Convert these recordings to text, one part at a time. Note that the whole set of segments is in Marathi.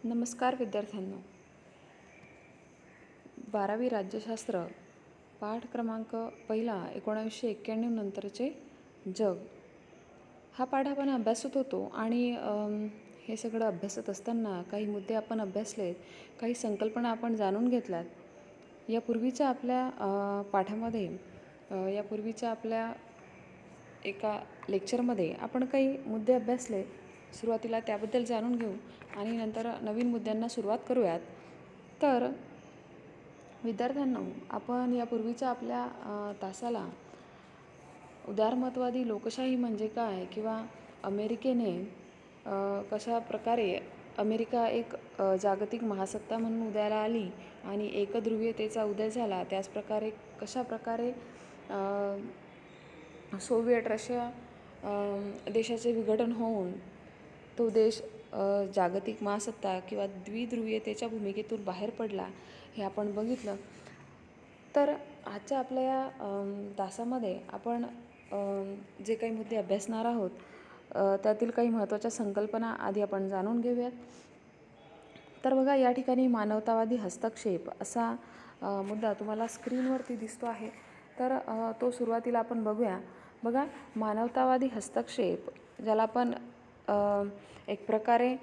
नमस्कार विद्यार्थ्यांनो. 12वी राज्यशास्त्र पाठ क्रमांक पहिला 1991 नंतरचे जग हा पाठ आपण अभ्यासत होतो आणि हे सगळं अभ्यासत असताना काही मुद्दे आपण अभ्यासलेत, काही संकल्पना आपण जाणून घेतल्यात. यापूर्वीच्या आपल्या पाठामध्ये यापूर्वीच्या आपल्या एका लेक्चरमध्ये आपण काही मुद्दे अभ्यासले. सुरुवातीला त्याबद्दल जाणून घेऊ आणि नंतर नवीन मुद्द्यांना सुरुवात करूयात. तर विद्यार्थ्यांनो, आपण यापूर्वीच्या आपल्या तासाला उदारमतवादी लोकशाही म्हणजे काय किंवा अमेरिकेने कशा प्रकारे अमेरिका एक जागतिक महासत्ता म्हणून उदयाला आली आणि एकध्रुवीयतेचा उदय झाला, त्याचप्रकारे कशाप्रकारे सोव्हिएट रशिया देशाचे विघटन होऊन तो देश जागतिक महासत्ता किंवा द्विध्रुवीयतेच्या भूमिकेतून बाहेर पडला, हे आपण बघितलं. तर आजच्या आपल्या या तासामध्ये आपण जे काही मुद्दे अभ्यासणार आहोत त्यातील काही महत्त्वाच्या संकल्पना आधी आपण जाणून घेऊयात. तर बघा, या ठिकाणी मानवतावादी हस्तक्षेप असा मुद्दा तुम्हाला स्क्रीनवरती दिसतो आहे. तर तो सुरुवातीला आपण बघूया. बघा, मानवतावादी हस्तक्षेप ज्याला आपण एक प्रकारे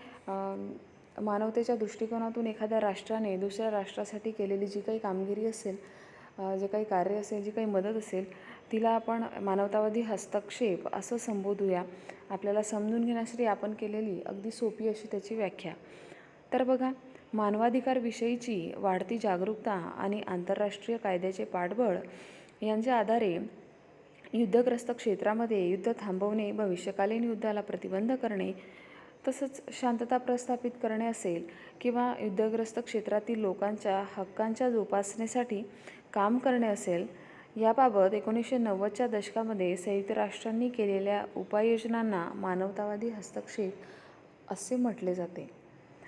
मानवतेच्या दृष्टिकोनातून एखाद्या राष्ट्राने दुसऱ्या राष्ट्रासाठी केलेली जी काही कामगिरी असेल, जे काही कार्य असेल, जी काही मदत असेल, तिला आपण मानवतावादी हस्तक्षेप असं संबोधूया. आपल्याला समजून घेण्यासाठी आपण केलेली अगदी सोपी अशी त्याची व्याख्या. तर बघा, मानवाधिकारविषयीची वाढती जागरूकता आणि आंतरराष्ट्रीय कायद्याचे पाठबळ यांच्या आधारे युद्धग्रस्त क्षेत्रामध्ये युद्ध थांबवणे, भविष्यकालीन युद्धाला प्रतिबंध करणे, तसंच शांतता प्रस्थापित करणे असेल किंवा युद्धग्रस्त क्षेत्रातील लोकांच्या हक्कांच्या जोपासनेसाठी काम करणे असेल, याबाबत 1990च्या दशकामध्ये संयुक्त राष्ट्रांनी केलेल्या उपाययोजनांना मानवतावादी हस्तक्षेप असे म्हटले जाते.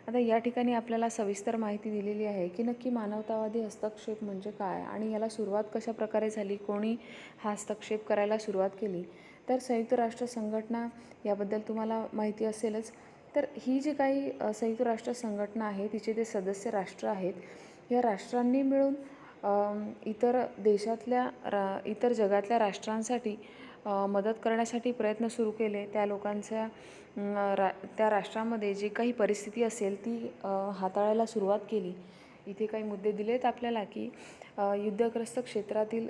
आता या ठिकाणी आपल्याला सविस्तर माहिती दिलेली आहे की नक्की मानवतावादी हस्तक्षेप म्हणजे काय आणि याला सुरुवात कशा प्रकारे झाली, कोणी हा हस्तक्षेप करायला सुरुवात केली. तर संयुक्त राष्ट्र संघटना याबद्दल तुम्हाला माहिती असेलच. तर ही जी काही संयुक्त राष्ट्र संघटना आहे, तिचे जे सदस्य राष्ट्र आहेत, या राष्ट्रांनी मिळून इतर देशातल्या इतर जगातल्या राष्ट्रांसाठी मदत करण्यासाठी प्रयत्न सुरू केले. त्या लोकांच्या त्या राष्ट्रामध्ये जी काही परिस्थिती असेल ती हाताळायला सुरुवात केली. इथे काही मुद्दे दिलेत आपल्याला की युद्धग्रस्त क्षेत्रातील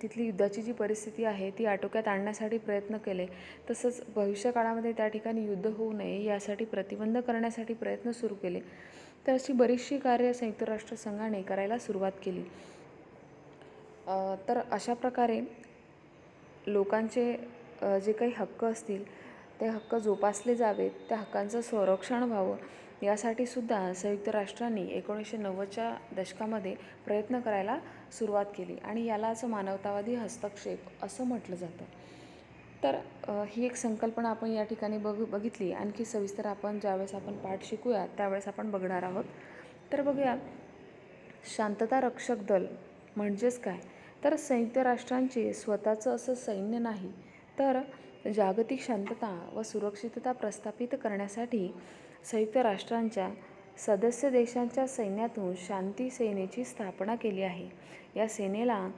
तिथली युद्धाची जी परिस्थिती आहे ती आटोक्यात आणण्यासाठी प्रयत्न केले. तसंच भविष्यकाळामध्ये त्या ठिकाणी युद्ध होऊ नये यासाठी प्रतिबंध करण्यासाठी प्रयत्न सुरू केले. तर अशी बरीचशी कार्य संयुक्त राष्ट्र संघाने करायला सुरुवात केली. तर अशा प्रकारे लोकांचे जे काही हक्क असतील ते हक्क जोपासले जावेत, त्या हक्कांचं संरक्षण व्हावं, यासाठी सुद्धा संयुक्त राष्ट्रांनी 1990च्या दशकामध्ये प्रयत्न करायला सुरुवात केली आणि यालाच मानवतावादी हस्तक्षेप असं म्हटलं जातं. तर ही एक संकल्पना आपण या ठिकाणी बघितली. आणखी सविस्तर आपण ज्यावेळेस आपण पाठ शिकूया त्यावेळेस आपण बघणार आहोत. तर बघूया, शांतता रक्षक दल म्हणजेच काय. तर संयुक्त राष्ट्रांचे स्वतःचं असं सैन्य नाही, तर जागतिक शांतता व सुरक्षितता प्रस्थापित करण्यासाठी संयुक्त राष्ट्रांच्या सदस्य देशांच्या सैन्यातून शांती सेनेची स्थापना केली आहे. या सेनेला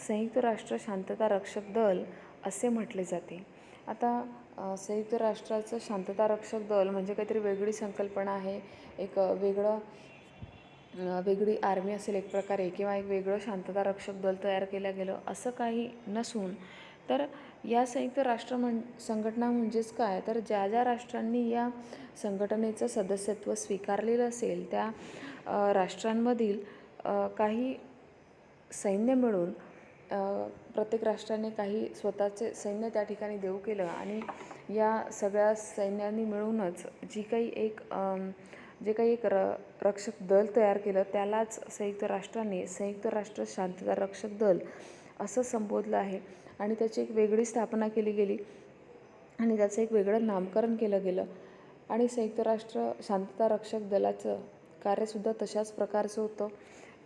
संयुक्त राष्ट्र शांतता रक्षक दल असे म्हटले जाते. आता संयुक्त राष्ट्राचं शांतता रक्षक दल म्हणजे काहीतरी वेगळी संकल्पना आहे, एक वेगळी आर्मी असेल एक प्रकारे, किंवा एक वेगळं शांतता रक्षक दल तयार केलं गेलं असं काही नसून, तर या संयुक्त राष्ट्र संघटना म्हणजेच काय, तर ज्या ज्या राष्ट्रांनी या संघटनेचं सदस्यत्व स्वीकारलेलं असेल त्या राष्ट्रांमधील काही सैन्य मिळून प्रत्येक राष्ट्राने काही स्वतःचे सैन्य त्या ठिकाणी देऊ केलं आणि या सगळ्या सैन्यांनी मिळूनच जे काही एक रक्षक दल तयार केलं त्यालाच संयुक्त राष्ट्राने संयुक्त राष्ट्र शांतता रक्षक दल असं संबोधलं आहे. आणि त्याची एक वेगळी स्थापना केली गेली आणि त्याचं एक वेगळं नामकरण केलं गेलं. आणि संयुक्त राष्ट्र शांतता रक्षक दलाचं कार्यसुद्धा तशाच प्रकारचं होतं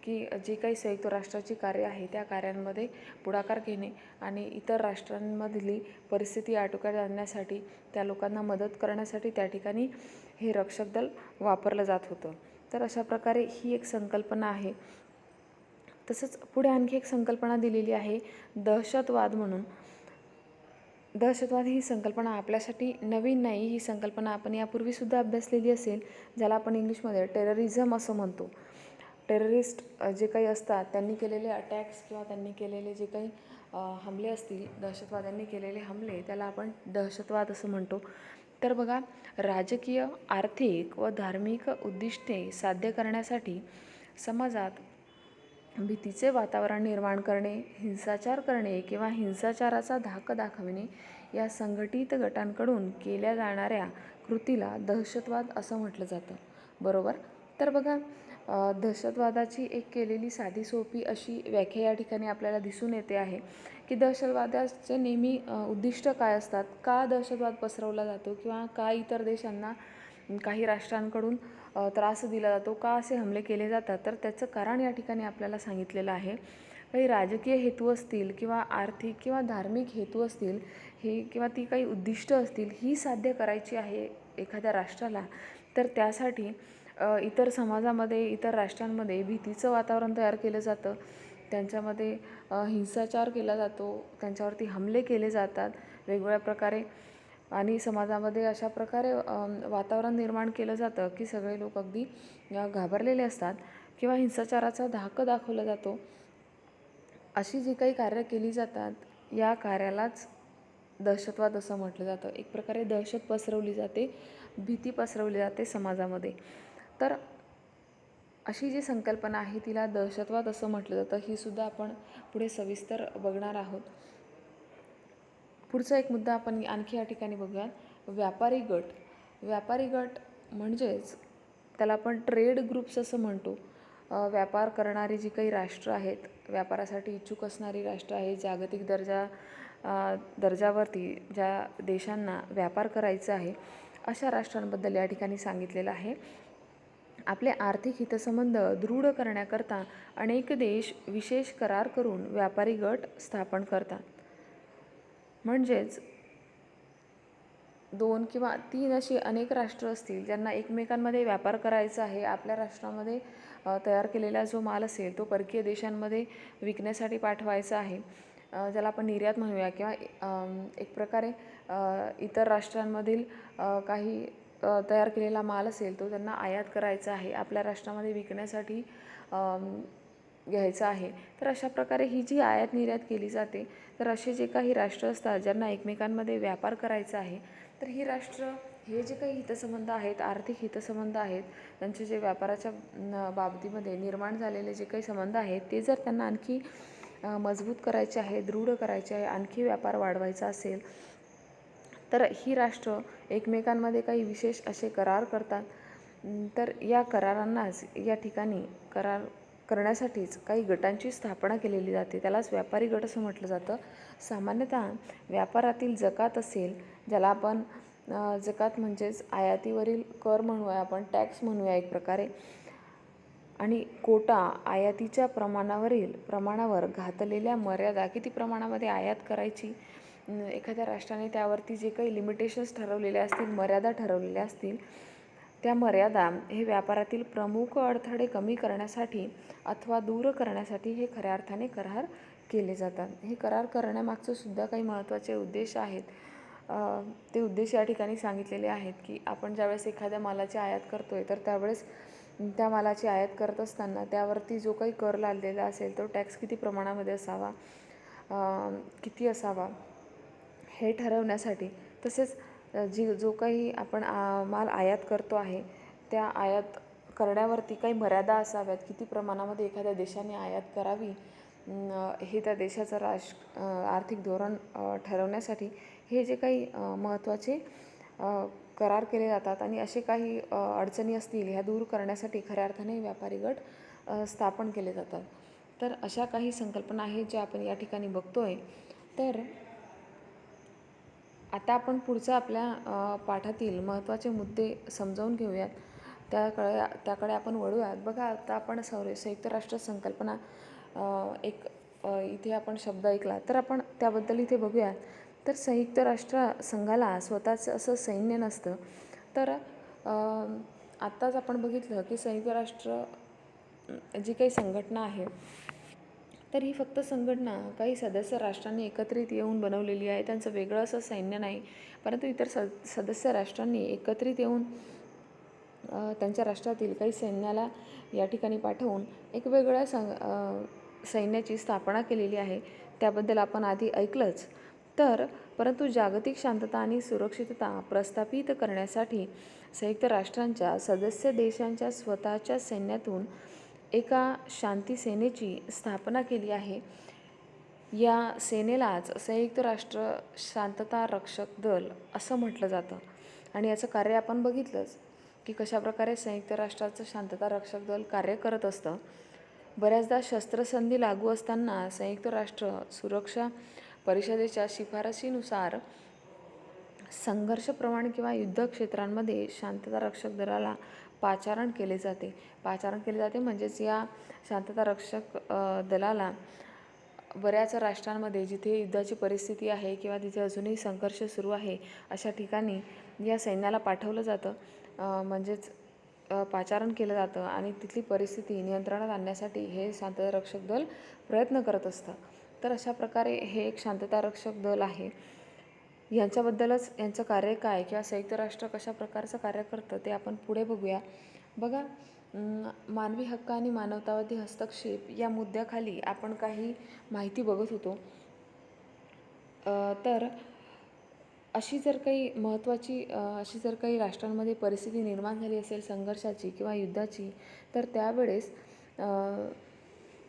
की जे काही संयुक्त राष्ट्राची कार्य आहे त्या कार्यांमध्ये पुढाकार घेणे आणि इतर राष्ट्रांमधली परिस्थिती आटोक्यात आणण्यासाठी, त्या लोकांना मदत करण्यासाठी त्या ठिकाणी हे रक्षक दल वापरलं जात होतं. तर अशा प्रकारे ही एक संकल्पना आहे. तसंच पुढे आणखी एक संकल्पना दिलेली आहे दहशतवाद म्हणून. दहशतवाद ही संकल्पना आपल्यासाठी नवीन नाही. ही संकल्पना आपण यापूर्वीसुद्धा अभ्यासलेली असेल, ज्याला आपण इंग्लिशमध्ये टेररिझम असं म्हणतो. टेररिस्ट जे काही असतात त्यांनी केलेले अटॅक्स किंवा त्यांनी केलेले जे काही हमले असतील, दहशतवाद्यांनी केलेले हमले, त्याला आपण दहशतवाद असं म्हणतो. तर बघा, राजकीय, आर्थिक व धार्मिक उद्दिष्टे साध्य करण्यासाठी समाजात भीतीचे वातावरण निर्माण करणे, हिंसाचार करणे किंवा हिंसाचाराचा धाक दाखविणे या संघटित गटांकडून केल्या जाणाऱ्या कृतीला दहशतवाद असं म्हटलं जातं. बरोबर. तर बघा, दहशतवादाची एक केलेली साधी सोपी अशी व्याख्या या ठिकाणी आपल्याला दिसून येते आहे की दहशतवादाचे नेहमी उद्दिष्ट काय असतात, का दहशतवाद पसरवला जातो किंवा का इतर देशांना, काही राष्ट्रांकडून त्रास दिला जातो, का असे हमले केले जातात. तर त्याचं कारण या ठिकाणी आपल्याला सांगितलेलं आहे. काही राजकीय हेतू असतील किंवा आर्थिक किंवा धार्मिक हेतू असतील, हे किंवा ती काही उद्दिष्ट असतील, ही साध्य करायची आहे एखाद्या राष्ट्राला, तर त्यासाठी इतर समाजामध्ये, इतर राष्ट्रांमध्ये भीतीचं वातावरण तयार केलं जातं. त्यांच्यामध्ये हिंसाचार केला जातो, त्यांच्यावरती हमले केले जातात वेगवेगळ्या प्रकारे, आणि समाजामध्ये अशा प्रकारे वातावरण निर्माण केलं जातं की सगळे लोक अगदी घाबरलेले असतात किंवा हिंसाचाराचा धाक दाखवला जातो. अशी जी काही कार्य केली जातात, या कार्यालाच दहशतवाद असं म्हटलं जातं. एक प्रकारे दहशत पसरवली जाते, भीती पसरवली जाते समाजामध्ये. तर अशी जी संकल्पना आहे तिला दहशतवाद असं म्हटलं जातं. ही सुद्धा आपण पुढे सविस्तर बघणार आहोत. पुढचा एक मुद्दा आपण आणखी या ठिकाणी बघूयात, व्यापारी गट. व्यापारी गट म्हणजेच त्याला आपण ट्रेड ग्रुप्स असं म्हणतो. व्यापार करणारी जी काही राष्ट्र आहेत, व्यापारासाठी इच्छुक असणारी राष्ट्र आहेत, जागतिक दर्जावरती ज्या देशांना व्यापार करायचा आहे, अशा राष्ट्रांबद्दल या ठिकाणी सांगितलेलं आहे. आपले आर्थिक हितसंबंध दृढ करण्याकरता अनेक देश विशेष करार करून व्यापारी गट स्थापन करतात. म्हणजेच 2 किंवा 3 अशी अनेक राष्ट्र असतील ज्यांना एकमेकांमध्ये व्यापार करायचा आहे. आपल्या राष्ट्रामध्ये तयार केलेला जो माल असेल तो परकीय देशांमध्ये विकण्यासाठी पाठवायचा आहे, ज्याला आपण निर्यात म्हणूया, किंवा एक प्रकारे इतर राष्ट्रांमधील काही तयार केलेला माल असेल तो त्यांना आयात करायचा आहे, आपल्या राष्ट्रामध्ये विकण्यासाठी घ्यायचं आहे. तर अशा प्रकारे ही जी आयात निर्यात केली जाते, तर असे जे काही राष्ट्र असतात ज्यांना एकमेकांमध्ये व्यापार करायचा आहे, तर ही राष्ट्र हे जे काही हितसंबंध आहेत, आर्थिक हितसंबंध आहेत, त्यांचे जे व्यापाराच्या बाबतीमध्ये निर्माण झालेले जे काही संबंध आहेत, ते जर त्यांना आणखी मजबूत करायचे आहे, दृढ करायचे आहे, आणखी व्यापार वाढवायचा असेल, तर ही राष्ट्र एकमेकांमध्ये काही विशेष असे करार करतात. तर या करारांनाच या ठिकाणी करार करण्यासाठीच काही गटांची स्थापना केलेली जाते. त्यालाच व्यापारी गट असं म्हटलं जातं. सामान्यतः व्यापारातील जकात असेल, ज्याला आपण जकात म्हणजेच आयातीवरील कर म्हणूया, आपण टॅक्स म्हणूया एक प्रकारे, आणि कोटा, आयातीच्या प्रमाणावर घातलेल्या मर्यादा, किती प्रमाणामध्ये आयात करायची, एखाद्या राष्ट्राने त्यावरती जे काही लिमिटेशन्स ठरवलेले असतील, मर्यादा ठरवलेल्या असतील, त्या मर्यादा हे व्यापारातील प्रमुख अडथळे कमी करण्यासाठी अथवा दूर करण्यासाठी हे खऱ्या अर्थाने करार केले जातात. हे करार करण्यामागचं सुद्धा काही महत्त्वाचे उद्देश आहेत. ते उद्देश या ठिकाणी सांगितलेले आहेत की आपण ज्यावेळेस एखाद्या मालाची आयात करतोय, तर त्यावेळेस त्या मालाची आयात करत असताना त्यावरती जो काही कर लादलेला असेल तो टॅक्स किती प्रमाणामध्ये असावा, किती असावा, हे ठरवण्यासाठी, तसेच जो काही आपण माल आयात करतो आहे, त्या आयात करण्यावरती काही मर्यादा असाव्यात, किती प्रमाणामध्ये एखाद्या देशाने आयात करावी, हे त्या देशाचं आर्थिक धोरण ठरवण्यासाठी हे जे काही महत्त्वाचे करार केले जातात, आणि असे काही अडचणी असतील ह्या दूर करण्यासाठी खऱ्या अर्थाने व्यापारी गट स्थापन केले जातात. तर अशा काही संकल्पना आहेत ज्या आपण या ठिकाणी बघतोय. तर आता आपण पुढच्या आपल्या पाठातील महत्त्वाचे मुद्दे समजावून घेऊयात, त्याकडे आपण वळूयात. बघा, आता आपण संयुक्त राष्ट्र संकल्पना इथे आपण शब्द ऐकला, तर आपण त्याबद्दल इथे बघूयात. तर संयुक्त राष्ट्र संघाला स्वतःचं असं सैन्य नसतं, तर आत्ताच आपण बघितलं की संयुक्त राष्ट्र जी काही संघटना आहे, तर ही फक्त संघटना काही सदस्य राष्ट्रांनी एकत्रित येऊन बनवलेली आहे. त्यांचं वेगळं असं सैन्य नाही, परंतु इतर सदस्य राष्ट्रांनी एकत्रित येऊन त्यांच्या राष्ट्रातील काही सैन्याला या ठिकाणी पाठवून एक वेगळ्या सैन्याची स्थापना केलेली आहे. त्याबद्दल आपण आधी ऐकलंच. परंतु जागतिक शांतता आणि सुरक्षितता प्रस्थापित करण्यासाठी संयुक्त राष्ट्रांच्या सदस्य देशांच्या स्वतःच्या सैन्यातून एका शांती सेनेची स्थापना केली आहे. या सेनेलाच संयुक्त राष्ट्र शांतता रक्षक दल असं म्हटलं जातं. आणि याचं कार्य आपण बघितलंच की कशाप्रकारे संयुक्त राष्ट्राचं शांतता रक्षक दल कार्य करत असतं. बऱ्याचदा शस्त्रसंधी लागू असताना संयुक्त राष्ट्र सुरक्षा परिषदेच्या शिफारशीनुसार संघर्षप्रवण किंवा युद्ध क्षेत्रांमध्ये शांतता रक्षक दलाला पाचारण केले जाते म्हणजेच या शांतता रक्षक दलाला बऱ्याच राष्ट्रांमध्ये जिथे युद्धाची परिस्थिती आहे किंवा तिथे अजूनही संघर्ष सुरू आहे अशा ठिकाणी या सैन्याला पाठवलं जातं, म्हणजेच पाचारण केलं जातं आणि तिथली परिस्थिती नियंत्रणात आणण्यासाठी हे शांतता रक्षक दल प्रयत्न करत असतं. तर अशा प्रकारे हे एक शांतता रक्षक दल आहे. यांच्याबद्दलच यांचं कार्य काय किंवा संयुक्त राष्ट्र कशा प्रकारचं कार्य करतं ते आपण पुढे बघूया. बघा, मानवी हक्क आणि मानवतावादी हस्तक्षेप या मुद्द्याखाली आपण काही माहिती बघत होतो. तर अशी जर काही राष्ट्रांमध्ये परिस्थिती निर्माण झाली असेल संघर्षाची किंवा युद्धाची, तर त्यावेळेस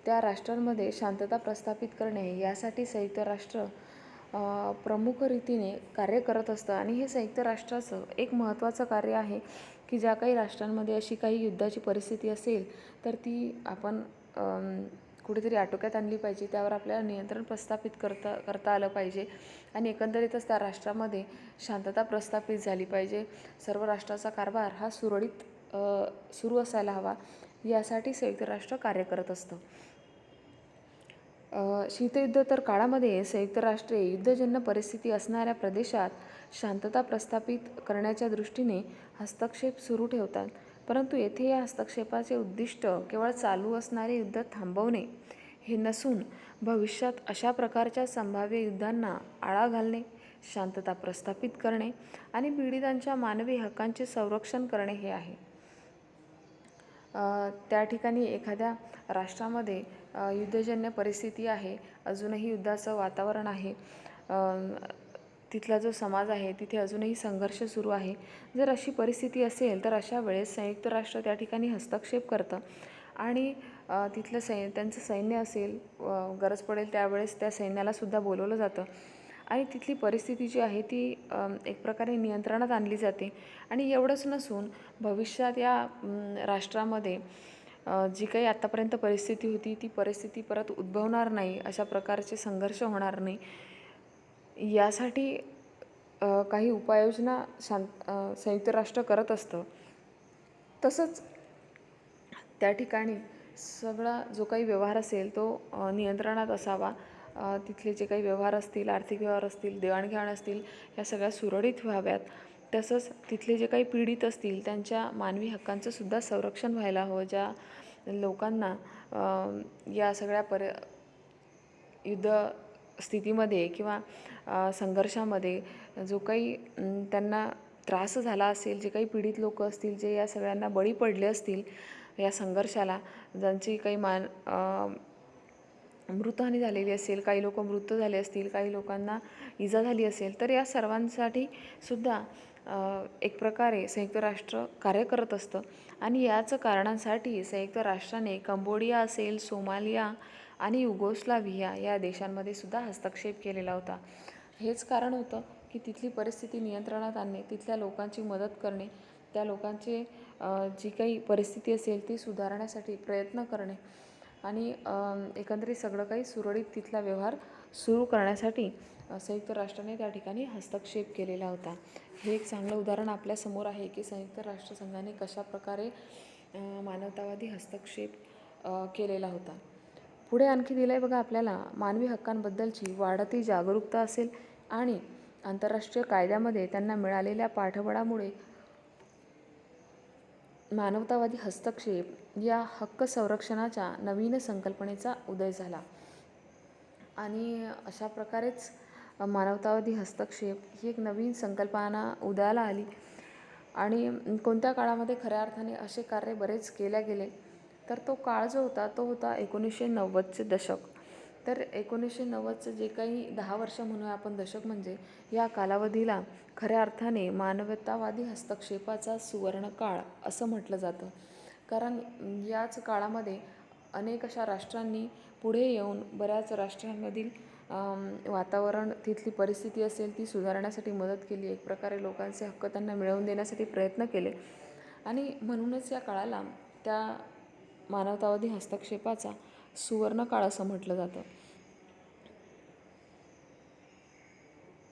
त्या राष्ट्रांमध्ये शांतता प्रस्थापित करणे यासाठी संयुक्त राष्ट्र प्रमुख रीतीने कार्य करत असतं. आणि हे संयुक्त राष्ट्राचं एक महत्त्वाचं कार्य आहे की ज्या काही राष्ट्रांमध्ये अशी काही युद्धाची परिस्थिती असेल तर ती आपण कुठेतरी आटोक्यात आणली पाहिजे, त्यावर आपल्याला नियंत्रण प्रस्थापित करता आलं पाहिजे आणि एकंदरीतच त्या राष्ट्रामध्ये शांतता प्रस्थापित झाली पाहिजे. सर्व राष्ट्राचा कारभार हा सुरळीत सुरू असायला हवा, यासाठी संयुक्त राष्ट्र कार्य करत असतं. शीतयुद्धोत्तर काळामध्ये संयुक्त राष्ट्रे युद्धजन्य परिस्थिती असणाऱ्या प्रदेशात शांतता प्रस्थापित करण्याच्या दृष्टीने हस्तक्षेप सुरू ठेवतात. परंतु येथे या हस्तक्षेपाचे उद्दिष्ट केवळ चालू असणारे युद्ध थांबवणे हे नसून भविष्यात अशा प्रकारच्या संभाव्य युद्धांना आळा घालणे, शांतता प्रस्थापित करणे आणि पीडितांच्या मानवी हक्कांचे संरक्षण करणे हे आहे. त्या ठिकाणी एखाद्या राष्ट्रामध्ये युद्धजन्य परिस्थिती आहे, अजूनही युद्धाचं वातावरण आहे, तिथला जो समाज आहे तिथे अजूनही संघर्ष सुरू आहे. जर अशी परिस्थिती असेल तर अशा वेळेस संयुक्त राष्ट्र त्या ठिकाणी हस्तक्षेप करतं आणि तिथलं त्यांचं सैन्य असेल, गरज पडेल त्यावेळेस त्या सैन्यालासुद्धा बोलवलं जातं आणि तिथली परिस्थिती जी आहे ती एक प्रकारे नियंत्रणात आणली जाते. आणि एवढंच नसून भविष्यात या राष्ट्रामध्ये जी काही आत्तापर्यंत परिस्थिती होती ती परिस्थिती परत उद्भवणार नाही, अशा प्रकारचे संघर्ष होणार नाही, यासाठी काही उपाययोजना संयुक्त राष्ट्र करत असतं. तसंच त्या ठिकाणी सगळा जो काही व्यवहार असेल तो नियंत्रणात असावा. तिथले जे काही व्यवहार असतील, आर्थिक व्यवहार असतील, देवाणघेवाण असतील, या सगळ्या सुरळीत व्हाव्यात. तसंच तिथले जे काही पीडित असतील त्यांच्या मानवी हक्कांचंसुद्धा संरक्षण व्हायला हवं. ज्या लोकांना या सगळ्या युद्ध स्थितीमध्ये किंवा संघर्षामध्ये जो काही त्यांना त्रास झाला असेल, जे काही पीडित लोक असतील, जे या सगळ्यांना बळी पडले असतील या संघर्षाला, ज्यांची काही मृतहानी झालेली असेल, काही लोक मृत झाले असतील, काही लोकांना इजा झाली असेल, तर या सर्वांसाठी सुद्धा एक प्रकारे संयुक्त राष्ट्र कार्य करत असतं. आणि याच कारणांसाठी संयुक्त राष्ट्राने कंबोडिया असेल, सोमालिया आणि युगोस्लाव्हिया या देशांमध्ये सुद्धा हस्तक्षेप केलेला होता. हेच कारण होतं की तिथली परिस्थिती नियंत्रणात आणणे, तिथल्या लोकांची मदत करणे, त्या लोकांची जी काही परिस्थिती असेल ती सुधारण्यासाठी प्रयत्न करणे आणि एकंदरीत सगळं काही सुरळीत तिथला व्यवहार सुरू करण्यासाठी संयुक्त राष्ट्राने त्या ठिकाणी हस्तक्षेप केलेला होता. हे एक चांगलं उदाहरण आपल्यासमोर आहे की संयुक्त राष्ट्रसंघाने कशाप्रकारे मानवतावादी हस्तक्षेप केलेला होता. पुढे आणखी दिलं आहे बघा आपल्याला, मानवी हक्कांबद्दलची वाढती जागरूकता असेल आणि आंतरराष्ट्रीय कायद्यामध्ये त्यांना मिळालेल्या पाठबळामुळे मानवतावादी हस्तक्षेप या हक्क संरक्षणाच्या नवीन संकल्पनेचा उदय झाला. आणि अशा प्रकारेच मानवतावादी हस्तक्षेप ही एक नवीन संकल्पना उदयाला आली. आणि कोणत्या काळामध्ये खऱ्या अर्थाने असे कार्य बरेच केले गेले, तर तो काळ जो होता तो होता 1990चे दशक. तर 1990चं जे काही 10 वर्ष म्हणूया आपण दशक, म्हणजे या कालावधीला खऱ्या अर्थाने मानवतावादी हस्तक्षेपाचा सुवर्णकाळ असं म्हटलं जातं. कारण याच काळामध्ये अनेक अशा राष्ट्रांनी पुढे येऊन बऱ्याच राष्ट्रांमधील वातावरण, तिथली परिस्थिती असेल ती सुधारण्यासाठी मदत केली. एक प्रकारे लोकांचे हक्क त्यांना मिळवून देण्यासाठी प्रयत्न केले. आणि म्हणूनच या काळाला त्या मानवतावादी हस्तक्षेपाचा सुवर्णकाळ असं म्हटलं जातं.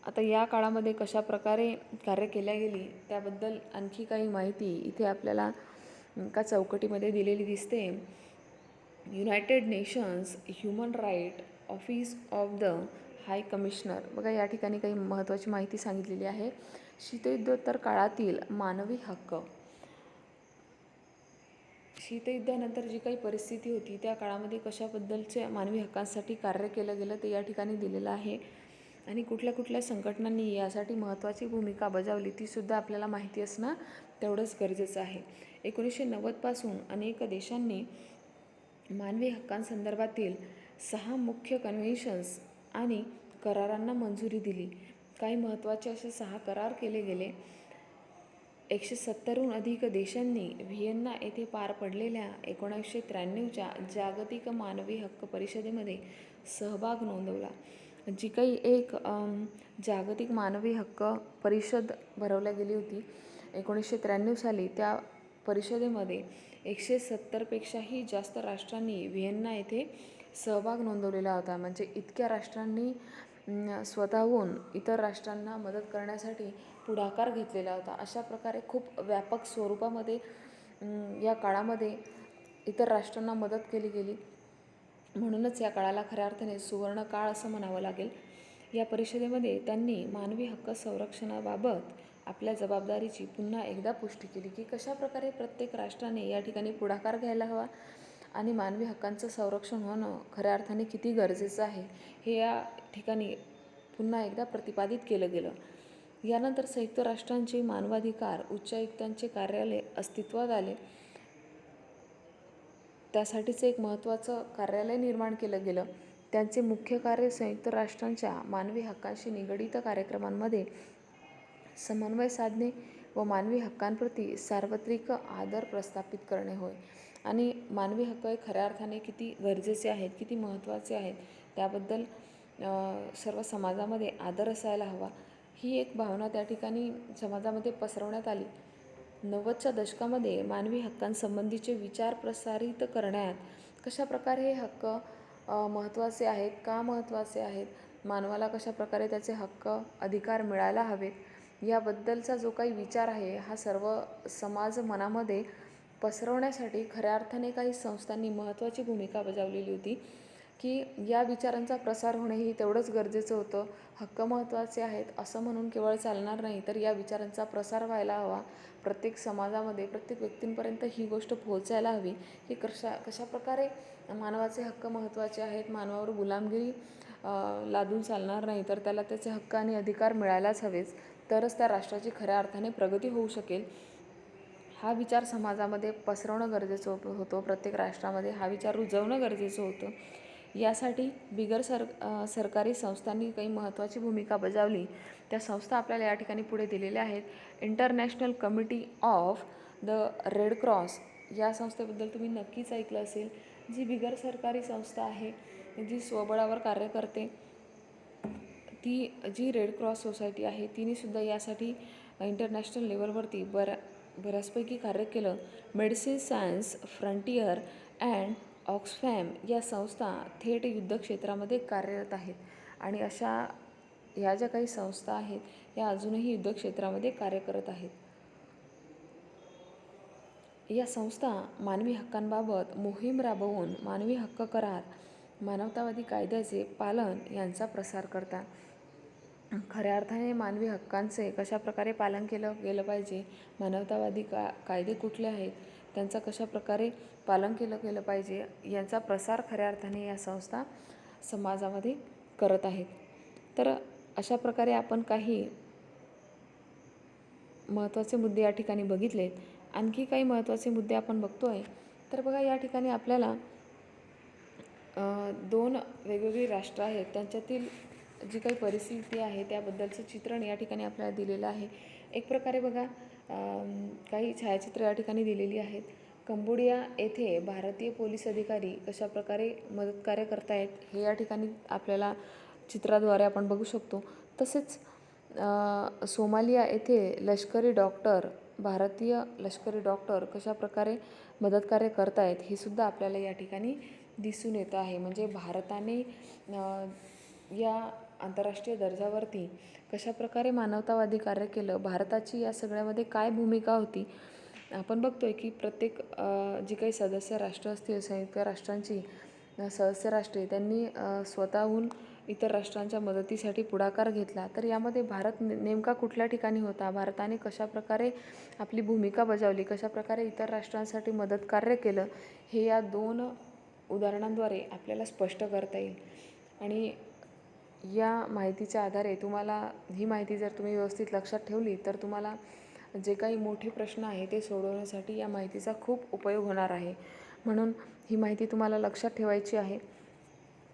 आता या काळामध्ये कशा प्रकारे कार्य केल्या गेली त्याबद्दल आणखी काही माहिती इथे आपल्याला एका चौकटीमध्ये दिलेली दिसते. United Nations Human Right Office of the High Commissioner. बघा, या ठिकाणी काही महत्त्वाची माहिती सांगितलेली आहे. शीतयुद्धोत्तर काळातील मानवी हक्क. शीतयुद्धानंतर जी काही परिस्थिती होती त्या काळामध्ये कशाबद्दलच्या मानवी हक्कांसाठी कार्य केलं गेलं ते या ठिकाणी दिलेलं आहे. आणि कुठल्या कुठल्या संघटनांनी यासाठी महत्त्वाची भूमिका बजावली तीसुद्धा आपल्याला माहिती असणं तेवढंच गरजेचं आहे. 1990पासून अनेक देशांनी मानवी हक्कांसंदर्भातील 6 मुख्य कन्व्हेन्शन्स आणि करारांना मंजुरी दिली. काही महत्त्वाचे असे 6 करार केले गेले. 170हून अधिक देशांनी व्हिएन्ना येथे पार पडलेल्या 1993च्या जागतिक मानवी हक्क परिषदेमध्ये सहभाग नोंदवला. जी काही एक जागतिक मानवी हक्क परिषद भरवल्या गेली होती 1993 साली, त्या परिषदेमध्ये 170पेक्षाही जास्त राष्ट्रांनी व्हिएन्ना येथे सहभाग नोंदवलेला होता. म्हणजे इतक्या राष्ट्रांनी स्वतःहून इतर राष्ट्रांना मदत करण्यासाठी पुढाकार घेतलेला होता. अशा प्रकारे खूप व्यापक स्वरूपामध्ये या काळामध्ये इतर राष्ट्रांना मदत केली गेली. म्हणूनच या काळाला खऱ्या अर्थाने सुवर्ण काळ असं म्हणावं लागेल. या परिषदेमध्ये त्यांनी मानवी हक्क संरक्षणाबाबत आपल्या जबाबदारीची पुन्हा एकदा पुष्टी केली की कशाप्रकारे प्रत्येक राष्ट्राने या ठिकाणी पुढाकार घ्यायला हवा आणि मानवी हक्कांचं संरक्षण होणं खऱ्या अर्थाने किती गरजेचं आहे हे या ठिकाणी पुन्हा एकदा प्रतिपादित केलं गेलं. यानंतर संयुक्त राष्ट्रांचे मानवाधिकार उच्चायुक्तांचे कार्यालय अस्तित्वात आले. त्यासाठीच एक महत्त्वाचं कार्यालय निर्माण केलं गेलं. त्यांचे मुख्य कार्य संयुक्त राष्ट्रांच्या मानवी हक्कांशी निगडित कार्यक्रमांमध्ये समन्वय साधणे व मानवी हक्कांप्रती सार्वत्रिक आदर प्रस्थापित करणे होय. आणि मानवी हक्क हे खऱ्या अर्थाने किती गरजेचे आहेत, किती महत्त्वाचे आहेत, त्याबद्दल सर्व समाजामध्ये आदर असायला हवा, ही एक भावना त्या ठिकाणी समाजामध्ये पसरवण्यात आली. 90च्या दशकामध्ये मानवी हक्कांसंबंधीचे विचार प्रसारित करण्यात कशाप्रकारे हे हक्क महत्त्वाचे आहेत, का महत्त्वाचे आहेत, मानवाला कशाप्रकारे त्याचे हक्क अधिकार मिळायला हवेत, याबद्दलचा जो काही विचार आहे हा सर्व समाज मनामध्ये पसरवण्यासाठी खऱ्या अर्थाने काही संस्थांनी महत्त्वाची भूमिका बजावलेली होती. की या विचारांचा प्रसार होणेही तेवढंच गरजेचं होतं. हक्क महत्त्वाचे आहेत असं म्हणून केवळ चालणार नाही, तर या विचारांचा प्रसार व्हायला हवा. प्रत्येक समाजामध्ये प्रत्येक व्यक्तींपर्यंत ही गोष्ट पोहोचायला हवी की कशाप्रकारे मानवाचे हक्क महत्त्वाचे आहेत. मानवावर गुलामगिरी लादून चालणार नाही, तर त्याला त्याचे हक्क आणि अधिकार मिळायलाच हवेच, तरच त्या राष्ट्राची खऱ्या अर्थाने प्रगती होऊ शकेल. हा विचार समाजामध्ये पसरवणं गरजेचं होतं. प्रत्येक राष्ट्रामध्ये हा विचार रुजवणं गरजेचं होतं. यासाठी बिगर सरकारी संस्थांनी काही महत्त्वाची भूमिका बजावली. त्या संस्था आपल्याला या ठिकाणी पुढे दिलेल्या आहेत. International committee of the red cross या संस्थेबद्दल तुम्ही नक्कीच ऐकलं असेल. जी बिगर सरकारी संस्था आहे, जी स्वबळावर कार्य करते, ती जी रेड क्रॉस सोसायटी आहे तिनेसुद्धा यासाठी इंटरनॅशनल लेवलवरती बऱ्याचपैकी कार्य केलं. Medicine science frontier and Oxfam या संस्था थेट युद्धक्षेत्रामध्ये कार्यरत आहेत. आणि अशा ह्या ज्या काही संस्था आहेत या अजूनही युद्धक्षेत्रामध्ये कार्य करत आहेत. या संस्था मानवी हक्कांबाबत मोहीम राबवून मानवी हक्क करार, मानवतावादी कायद्याचे पालन यांचा प्रसार करतात. खऱ्या अर्थाने मानवी हक्कांचे कशाप्रकारे पालन केलं गेलं पाहिजे, मानवतावादी कायदे कुठले आहेत त्यांचा कशाप्रकारे पालन केलं गेलं पाहिजे यांचा प्रसार खऱ्या अर्थाने या संस्था समाजामध्ये करत आहेत. तर अशा प्रकारे आपण काही महत्त्वाचे मुद्दे या ठिकाणी बघितलेत. आणखी काही महत्त्वाचे मुद्दे आपण बघतो आहे. तर बघा, या ठिकाणी आपल्याला 2 वेगवेगळी राष्ट्र आहेत, त्यांच्यातील जी काही परिस्थिती आहे त्याबद्दलचं चित्रण या ठिकाणी आपल्याला दिलेलं आहे. एक प्रकारे बघा, काही छायाचित्र या ठिकाणी दिलेली आहेत. कंबोडिया येथे भारतीय पोलीस अधिकारी कशाप्रकारे मदतकार्य करतायत हे या ठिकाणी आपल्याला चित्राद्वारे आपण बघू शकतो. तसेच सोमालिया येथे भारतीय लष्करी डॉक्टर कशाप्रकारे मदतकार्य करतायत हे सुद्धा आपल्याला या ठिकाणी दिसून येतं आहे. म्हणजे भारताने या आंतरराष्ट्रीय दर्जावरती कशाप्रकारे मानवतावादी कार्य केलं, भारताची या सगळ्यामध्ये काय भूमिका होती. आपण बघतोय की प्रत्येक जी काही सदस्य राष्ट्र असतील, संयुक्त राष्ट्रांची सदस्य राष्ट्रे, त्यांनी स्वतःहून इतर राष्ट्रांच्या मदतीसाठी पुढाकार घेतला. तर यामध्ये भारत नेमका कुठल्या ठिकाणी होता, भारताने कशाप्रकारे आपली भूमिका बजावली, कशाप्रकारे इतर राष्ट्रांसाठी मदत कार्य केलं, हे या 2 उदाहरणांद्वारे आपल्याला स्पष्ट करता येईल. आणि या माहितीच्या आधारे तुम्हाला ही माहिती जर तुम्ही व्यवस्थित लक्षात ठेवली तर तुम्हाला जे काही मोठे प्रश्न आहे ते सोडवण्यासाठी या माहितीचा खूप उपयोग होणार आहे. म्हणून ही माहिती तुम्हाला लक्षात ठेवायची आहे.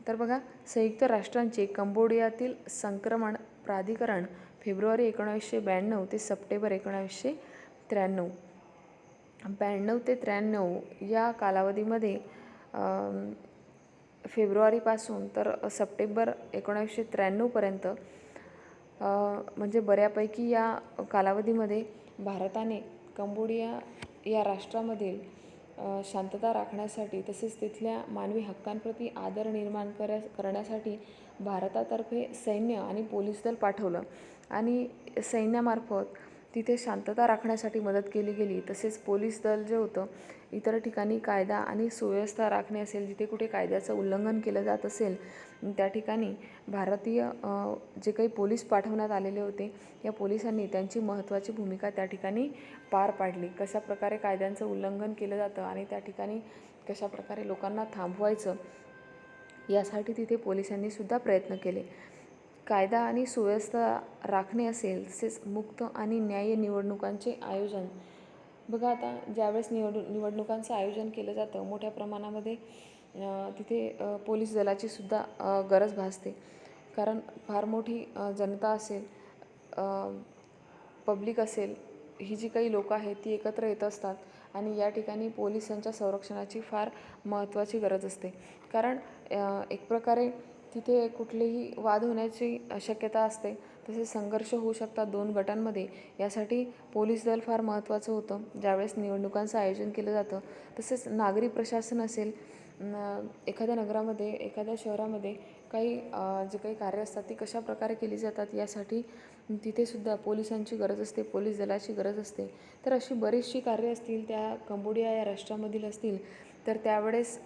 तर बघा, संयुक्त राष्ट्रांचे कंबोडियातील संक्रमण प्राधिकरण फेब्रुवारी 1992 ते सप्टेंबर 1993 92 ते 93 या कालावधीमध्ये फेब्रुवारीपासून तर सप्टेंबर 1993पर्यंत म्हणजे बऱ्यापैकी या कालावधीमध्ये भारताने कंबोडिया या राष्ट्रामधील शांतता राखण्यासाठी तसेच तिथल्या मानवी हक्कांप्रती आदर निर्माण करण्यासाठी भारतातर्फे सैन्य आणि पोलीस दल पाठवलं आणि सैन्यामार्फत तिथे शांतता राखण्यासाठी मदत केली गेली. तसेच पोलीस दल जे होतं, इतर ठिकाणी कायदा आणि सुव्यवस्था राखणे असेल, जिथे कुठे कायद्याचं उल्लंघन केलं जात असेल त्या ठिकाणी भारतीय जे काही पोलीस पाठवण्यात आलेले होते, या पोलिसांनी त्यांची महत्त्वाची भूमिका त्या ठिकाणी पार पाडली. कशाप्रकारे कायद्यांचं उल्लंघन केलं जातं आणि त्या ठिकाणी कशाप्रकारे लोकांना थांबवायचं यासाठी तिथे पोलिसांनी सुद्धा प्रयत्न केले. कायदा आणि सुव्यवस्था राखणे असेल, तसेच मुक्त आणि न्याय्य निवडणुकांचे आयोजन. बघा, आता ज्यावेळेस निवडणुकांचं आयोजन केलं जातं मोठ्या प्रमाणामध्ये तिथे पोलीस दलाची सुद्धा गरज भासते. कारण फार मोठी जनता असेल, पब्लिक असेल, ही जी काही लोकं आहेत ती एकत्र येत असतात आणि या ठिकाणी पोलिसांच्या संरक्षणाची फार महत्त्वाची गरज असते. कारण एक प्रकारे तिथे कुठलेही वाद होण्याची शक्यता असते, तसेच संघर्ष होऊ शकतात 2 गटांमध्ये. यासाठी पोलीस दल फार महत्त्वाचं होतं ज्यावेळेस निवडणुकांचं आयोजन केलं जातं. तसेच नागरी प्रशासन असेल, एखाद्या नगरामध्ये, एखाद्या शहरामध्ये काही जे काही कार्य असतात ती कशाप्रकारे केली जातात यासाठी तिथेसुद्धा पोलिसांची गरज असते, पोलीस दलाची गरज असते. तर अशी बरीचशी कार्य असतील त्या कंबोडिया या राष्ट्रामधील असतील, तर त्यावेळेस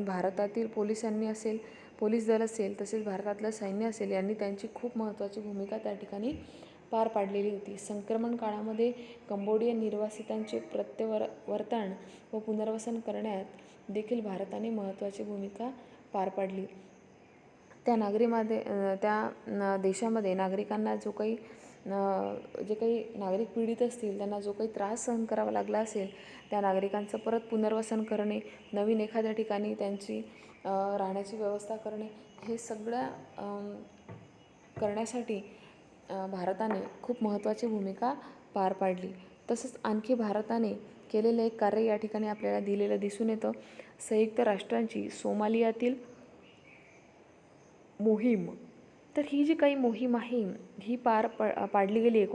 भारतातील पोलिसांनी असेल, पोलीस दल असेल, तसेच भारतातलं सैन्य असेल, यांनी त्यांची खूप महत्त्वाची भूमिका त्या ठिकाणी पार पाडलेली होती. संक्रमण काळामध्ये कंबोडियन निर्वासितांचे प्रत्यावर्तन व पुनर्वसन करण्यात देखील भारताने महत्त्वाची भूमिका पार पाडली. त्या देशामध्ये नागरिकांना जे काही नागरिक पीडित असतील, त्यांना जो काही त्रास सहन करावा लागला असेल, त्या नागरिकांचं परत पुनर्वसन करणे, नवीन एखाद्या ठिकाणी त्यांची राहण्याची व्यवस्था करणे, हे सगळं करण्यासाठी भारताने खूप महत्त्वाची भूमिका पार पाडली. तसंच आणखी भारताने केलेलं एक कार्य या ठिकाणी आपल्याला दिलेलं दिसून येतं. संयुक्त राष्ट्रांची सोमालियातील मोहीम. तर ही जी काही मोहीम आहे ही पाडली गेली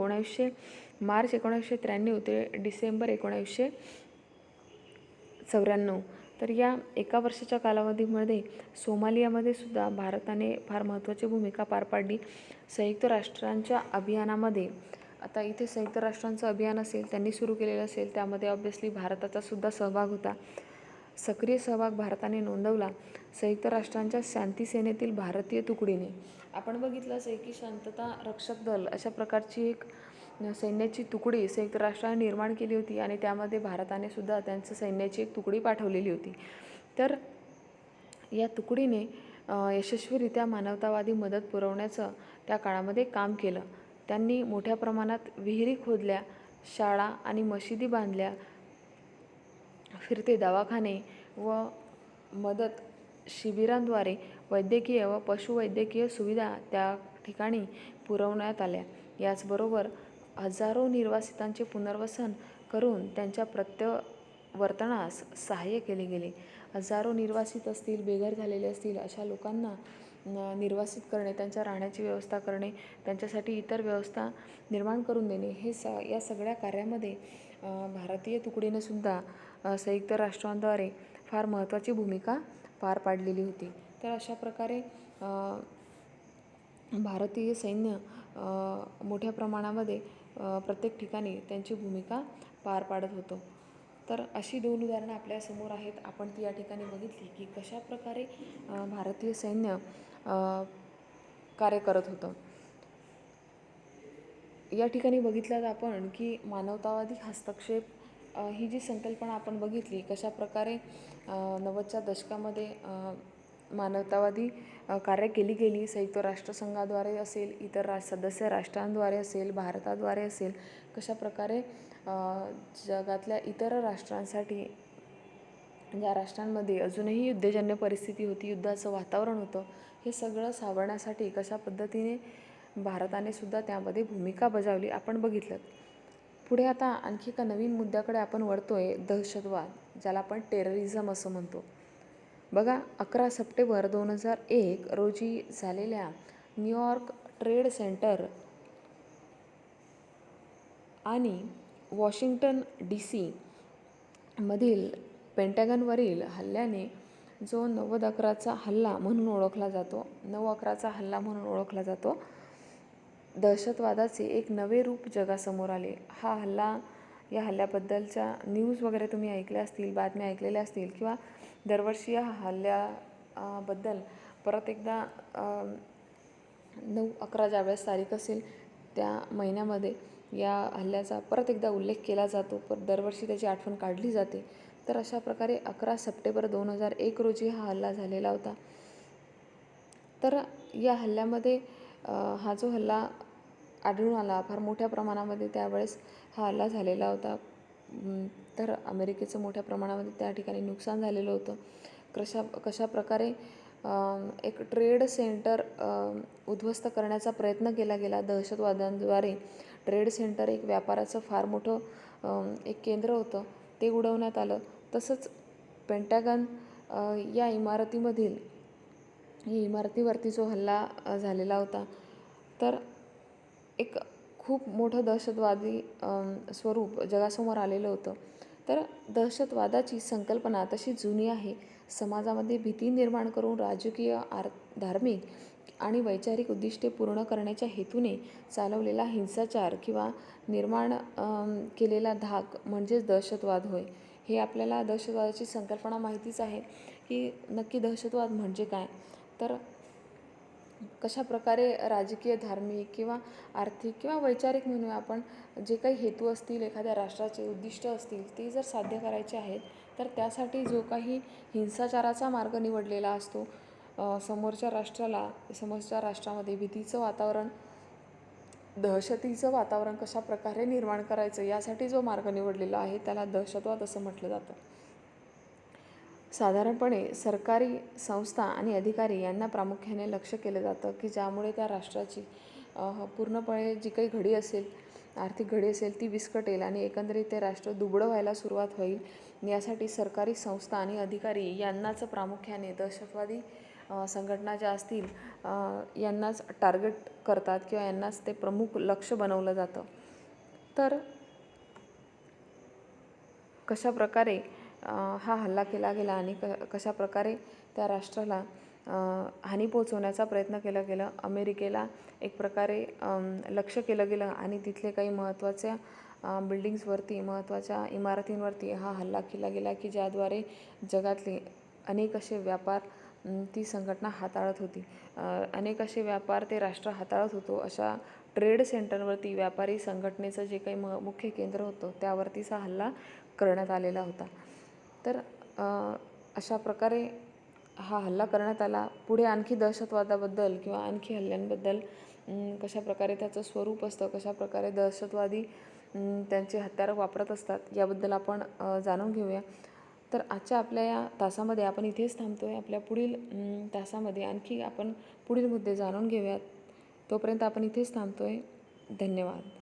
मार्च 1993 ते डिसेंबर 1994. तर या एका वर्षाच्या कालावधीमध्ये सोमालियामध्ये सुद्धा भारताने फार महत्त्वाची भूमिका पार पाडली. संयुक्त राष्ट्रांच्या अभियानामध्ये, आता इथे संयुक्त राष्ट्रांचं अभियान असेल, त्यांनी सुरू केलेलं असेल, त्यामध्ये ऑब्व्हियसली भारताचा सुद्धा सहभाग होता. सक्रिय सहभाग भारताने नोंदवला. संयुक्त राष्ट्रांच्या शांती सेनेतील भारतीय तुकडीने, आपण बघितलंच आहे की शांतता रक्षक दल अशा प्रकारची एक सैन्याची तुकडी संयुक्त राष्ट्राने निर्माण केली होती आणि त्यामध्ये भारताने सुद्धा त्यांचं सैन्याची एक तुकडी पाठवलेली होती. तर या तुकडीने यशस्वीरित्या मानवतावादी मदत पुरवण्याचं त्या काळामध्ये काम केलं. त्यांनी मोठ्या प्रमाणात विहिरी खोदल्या, शाळा आणि मशिदी बांधल्या, फिरते दवाखाने व मदत शिबिरांद्वारे वैद्यकीय व पशुवैद्यकीय सुविधा त्या ठिकाणी पुरवण्यात आल्या. याचबरोबर हजारो निर्वासितांचे पुनर्वसन करून त्यांच्या प्रत्यावर्तनास सहाय्य केले गेले. हजारो निर्वासित असतील, बेघर झालेले असतील अशा लोकांना निर्वासित करणे, त्यांच्या राहण्याची व्यवस्था करणे, त्यांच्यासाठी इतर व्यवस्था निर्माण करून देणे, हे या सगळ्या कार्यामध्ये भारतीय तुकडीने सुद्धा संयुक्त राष्ट्रांद्वारे फार महत्त्वाची भूमिका पार पाडलेली होती. तर अशा प्रकारे भारतीय सैन्य मोठ्या प्रमाणामध्ये प्रत्येक ठिकाणी त्यांची भूमिका पार पाडत होतं. तर अशी 2 उदाहरणं आपल्यासमोर आहेत. आपण ती या ठिकाणी बघितली की कशा प्रकारे भारतीय सैन्य कार्य करत होतं. या ठिकाणी बघितलं आपण की मानवतावादी हस्तक्षेप ही जी संकल्पना आपण बघितली, कशा प्रकारे 90च्या दशकामध्ये मानवतावादी कार्य केली गेली. संयुक्त राष्ट्रसंघाद्वारे असेल, इतर सदस्य राष्ट्रांद्वारे असेल, भारताद्वारे असेल, कशा प्रकारे जगातल्या इतर राष्ट्रांसाठी, ज्या राष्ट्रांमध्ये अजूनही युद्धजन्य परिस्थिती होती, युद्धाचं वातावरण होतं, हे सगळं सावरण्यासाठी कशा पद्धतीने भारताने सुद्धा त्यामध्ये भूमिका बजावली आपण बघितलं. पुढे आता आणखी एका नवीन मुद्द्याकडे आपण वळतोय, दहशतवाद, ज्याला आपण टेररिझम असं म्हणतो. बघा, 11 सप्टेंबर 2001 रोजी झालेल्या न्यूयॉर्क ट्रेड सेंटर आणि वॉशिंग्टन DC मधील पेंटॅगनवरील हल्ल्याने जो 9/11चा हल्ला म्हणून ओळखला जातो, 9/11चा हल्ला म्हणून ओळखला जातो, दहशतवादाचे एक नवे रूप जगासमोर आले. या हल्ल्याबद्दलच्या न्यूज वगैरे तुम्ही ऐकल्या असतील, बातम्या ऐकलेल्या असतील, किंवा दरवर्षी या हल्ल्याबद्दल परत एकदा 9/11 ज्यावेळेस तारीख असेल त्या महिन्यामध्ये या हल्ल्याचा परत एकदा उल्लेख केला जातो, दरवर्षी त्याची आठवण काढली जाते. तर अशा प्रकारे 11 सप्टेंबर 2001 रोजी हा हल्ला झालेला होता. तर या हल्ल्यामध्ये हा जो हल्ला आढळून आला, फार मोठ्या प्रमाणामध्ये त्यावेळेस हा हल्ला झालेला होता. तर अमेरिकेचं मोठ्या प्रमाणामध्ये त्या ठिकाणी नुकसान झालेलं होतं. कशा प्रकारे एक ट्रेड सेंटर उद्ध्वस्त करण्याचा प्रयत्न केला गेला दहशतवाद्यांद्वारे. ट्रेड सेंटर एक व्यापाराचं फार मोठं एक केंद्र होतं, ते उडवण्यात आलं. तसंच पेंटॅगन या इमारतीवरती जो हल्ला झालेला होता, तर एक खूप मोठं दहशतवादी स्वरूप जगासमोर आलेलं होतं. तर दहशतवादाची संकल्पना तशी जुनी आहे. समाजामध्ये भीती निर्माण करून राजकीय, धार्मिक आणि वैचारिक उद्दिष्टे पूर्ण करण्याच्या हेतूने चालवलेला हिंसाचार किंवा निर्माण केलेला धाक म्हणजेच दहशतवाद होय. हे आपल्याला दहशतवादाची संकल्पना माहितीच आहे की नक्की दहशतवाद म्हणजे काय. तर कशा प्रकारे राजकीय, धार्मिक किंवा आर्थिक किंवा वैचारिक म्हणूया आपण, जे काही हेतू असतील, एखाद्या राष्ट्राचे उद्दिष्ट असतील, ते जर साध्य करायचे आहेत, तर त्यासाठी जो काही हिंसाचाराचा मार्ग निवडलेला असतो, समोरच्या राष्ट्रामध्ये भीतीचं वातावरण, दहशतीचं वातावरण कशा प्रकारे निर्माण करायचं, यासाठी जो मार्ग निवडलेला आहे त्याला दहशतवाद असं म्हटलं जातं. साधारणपणे सरकारी संस्था आणि अधिकारी यांना प्रामुख्याने लक्ष केलं जातं की ज्यामुळे त्या राष्ट्राची पूर्णपणे जी काही घडी असेल, आर्थिक घडी असेल, ती विस्कटेल आणि एकंदरीत ते राष्ट्र दुबळं व्हायला सुरुवात होईल. यासाठी सरकारी संस्था आणि अधिकारी यांनाच प्रामुख्याने दहशतवादी संघटना ज्या असतील यांनाच टार्गेट करतात किंवा यांनाच ते प्रमुख लक्ष बनवलं जातं. तर कशा प्रकारे हा हल्ला केला गेला आणि कशा प्रकारे त्या राष्ट्राला हानी पोहोचवण्याचा प्रयत्न केला गेला. अमेरिकेला एक प्रकारे लक्ष केलं गेलं आणि तिथले काही महत्त्वाच्या बिल्डिंग्सवरती, महत्त्वाच्या इमारतींवरती हा हल्ला केला गेला की ज्याद्वारे जगातले अनेक असे व्यापार ती संघटना हाताळत होती. अनेक असे व्यापार ते राष्ट्र हाताळत होतो. अशा ट्रेड सेंटरवरती व्यापारी संघटनेचं जे काही मुख्य केंद्र होतं त्यावरतीचा हल्ला करण्यात आलेला होता. तर अशा प्रकारे हा हल्ला करण्यात आला. पुढे आणखी दहशतवादाबद्दल किंवा आणखी हल्ल्यांबद्दल कशाप्रकारे त्याचं स्वरूप असतं, कशाप्रकारे दहशतवादी त्यांचे हत्यारं वापरत असतात याबद्दल आपण जाणून घेऊया. तर आजच्या आपल्या या तासामध्ये आपण इथेच थांबतो आहे. आपल्या पुढील तासामध्ये आणखी आपण पुढील मुद्दे जाणून घेऊयात. तोपर्यंत आपण इथेच थांबतो आहे. धन्यवाद.